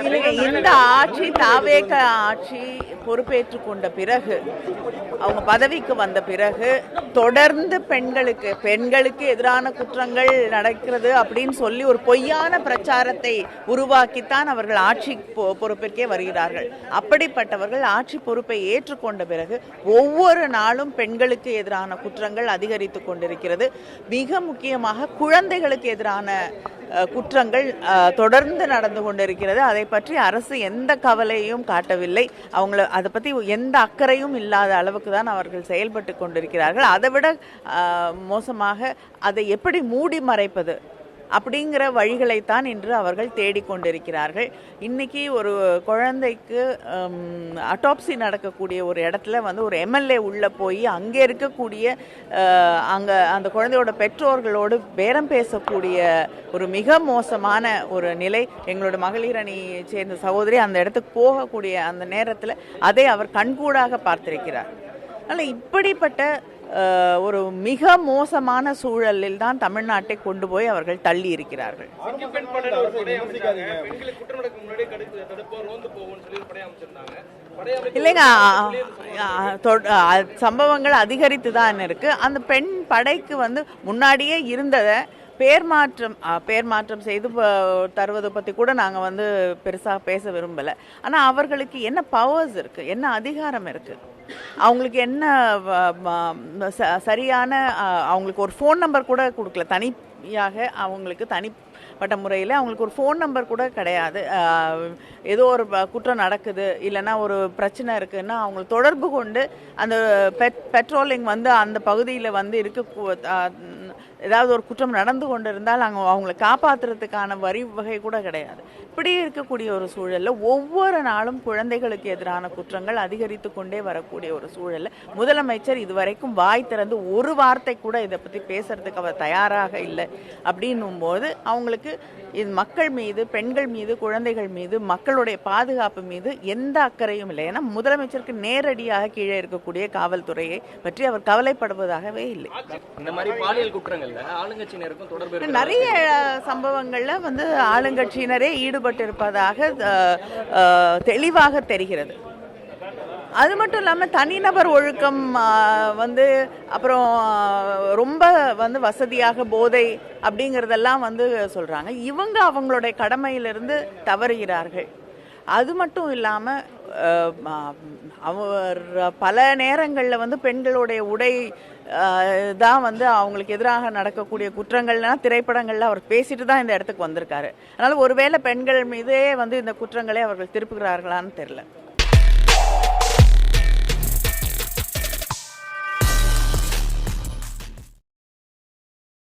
இல்லைங்க, இந்த ஆட்சி தாவேக ஆட்சி பொறுப்பேற்று கொண்ட பிறகு, அவங்க பதவிக்கு வந்த பிறகு தொடர்ந்து பெண்களுக்கு எதிரான குற்றங்கள் நடக்கிறது அப்படின்னு சொல்லி ஒரு பொய்யான பிரச்சாரத்தை உருவாக்கித்தான் அவர்கள் ஆட்சி பொறுப்பிற்கே வருகிறார்கள். அப்படிப்பட்டவர்கள் ஆட்சி பொறுப்பை ஏற்றுக்கொண்ட பிறகு ஒவ்வொரு நாளும் பெண்களுக்கு எதிரான குற்றங்கள் அதிகரித்து கொண்டிருக்கிறது. மிக முக்கியமாக குழந்தைகளுக்கு எதிரான குற்றங்கள் தொடர்ந்து நடந்து கொண்டிருக்கிறது. அதை பற்றி அரசு எந்த கவலையும் காட்டவில்லை. அதை பற்றி எந்த அக்கறையும் இல்லாத அளவுக்கு தான் அவர்கள் செயல்பட்டு கொண்டிருக்கிறார்கள். அதை விட மோசமாக அதை எப்படி மூடி மறைப்பது அப்படிங்கிற வழிகளைத்தான் இன்று அவர்கள் தேடிக்கொண்டிருக்கிறார்கள். இன்னைக்கு ஒரு குழந்தைக்கு அட்டாப்சி நடக்கக்கூடிய ஒரு இடத்துல ஒரு எம்எல்ஏ உள்ள போய் அங்கே இருக்கக்கூடிய அந்த குழந்தையோட பெற்றோர்களோடு பேரம் பேசக்கூடிய ஒரு மிக மோசமான ஒரு நிலை. எங்களோட மகளிர் அணியை சேர்ந்த சகோதரி அந்த இடத்துக்கு போகக்கூடிய அந்த நேரத்தில் அதை அவர் கண்கூடாக பார்த்திருக்கிறார். அதனால் இப்படிப்பட்ட ஒரு மிக மோசமான சூழலில் தான் தமிழ்நாட்டை கொண்டு போய் அவர்கள் தள்ளி இருக்கிறார்கள். இல்லைங்க, சம்பவங்கள் அதிகரித்து தான் இருக்கு. அந்த பெண் படைக்கு முன்னாடியே இருந்ததை பேர் மாற்றம் செய்து தருவதை பற்றி கூட நாங்கள் பெருசாக பேச விரும்பலை. ஆனால் அவர்களுக்கு என்ன பவர்ஸ் இருக்குது, என்ன அதிகாரம் இருக்குது, அவங்களுக்கு என்ன சரியான அவங்களுக்கு ஒரு ஃபோன் நம்பர் கூட கொடுக்கல. தனியாக அவங்களுக்கு தனிப்பட்ட முறையில் அவங்களுக்கு ஒரு ஃபோன் நம்பர் கூட கிடையாது. ஏதோ ஒரு குற்றம் நடக்குது இல்லைன்னா ஒரு பிரச்சனை இருக்குன்னா அவங்களை தொடர்பு கொண்டு அந்த பெட்ரோலிங் அந்த பகுதியில் இருக்க ஏதாவது ஒரு குற்றம் நடந்து கொண்டு இருந்தால் அவங்களை காப்பாற்றுறதுக்கான வகை கூட கிடையாது. இப்படி இருக்கக்கூடிய ஒரு சூழலில் ஒவ்வொரு நாளும் குழந்தைகளுக்கு எதிரான குற்றங்கள் அதிகரித்து கொண்டே வரக்கூடிய ஒரு சூழலில் முதலமைச்சர் இதுவரைக்கும் வாய் திறந்து ஒரு வார்த்தை கூட இதை பற்றி பேசுறதுக்கு அவர் தயாராக இல்லை. அப்படின்னும் போது அவங்களுக்கு இது மக்கள் மீது, பெண்கள் மீது, குழந்தைகள் மீது, மக்களுடைய பாதுகாப்பு மீது எந்த அக்கறையும் இல்லை. ஏன்னா முதலமைச்சருக்கு நேரடியாக கீழே இருக்கக்கூடிய காவல்துறையை பற்றி அவர் கவலைப்படுவதாகவே இல்லை. இந்த மாதிரி பாலியல் குற்றங்கள்ல ஆளுங்கட்சியினருக்கும் தொடர்பு நிறைய சம்பவங்கள்ல ஆளுங்கட்சியினரே ஈடுபட்டு இருப்பதாக தெளிவாக தெரிகிறது. அது மட்டும் இல்லாமல் தனிநபர் ஒழுக்கம் அப்புறம் ரொம்ப வசதியாக போதை அப்படிங்கிறதெல்லாம் சொல்கிறாங்க. இவங்க அவங்களுடைய கடமையிலிருந்து தவறுகிறார்கள். அது மட்டும் இல்லாமல் அவர் பல நேரங்களில் பெண்களுடைய உடை தான் அவங்களுக்கு எதிராக நடக்கக்கூடிய குற்றங்கள்லாம் திரைப்படங்களில் அவர் பேசிட்டு தான் இந்த இடத்துக்கு வந்திருக்காரு. அதனால் ஒருவேளை பெண்கள் மீதே இந்த குற்றங்களை அவர்கள் திருப்புகிறார்களான்னு தெரியல.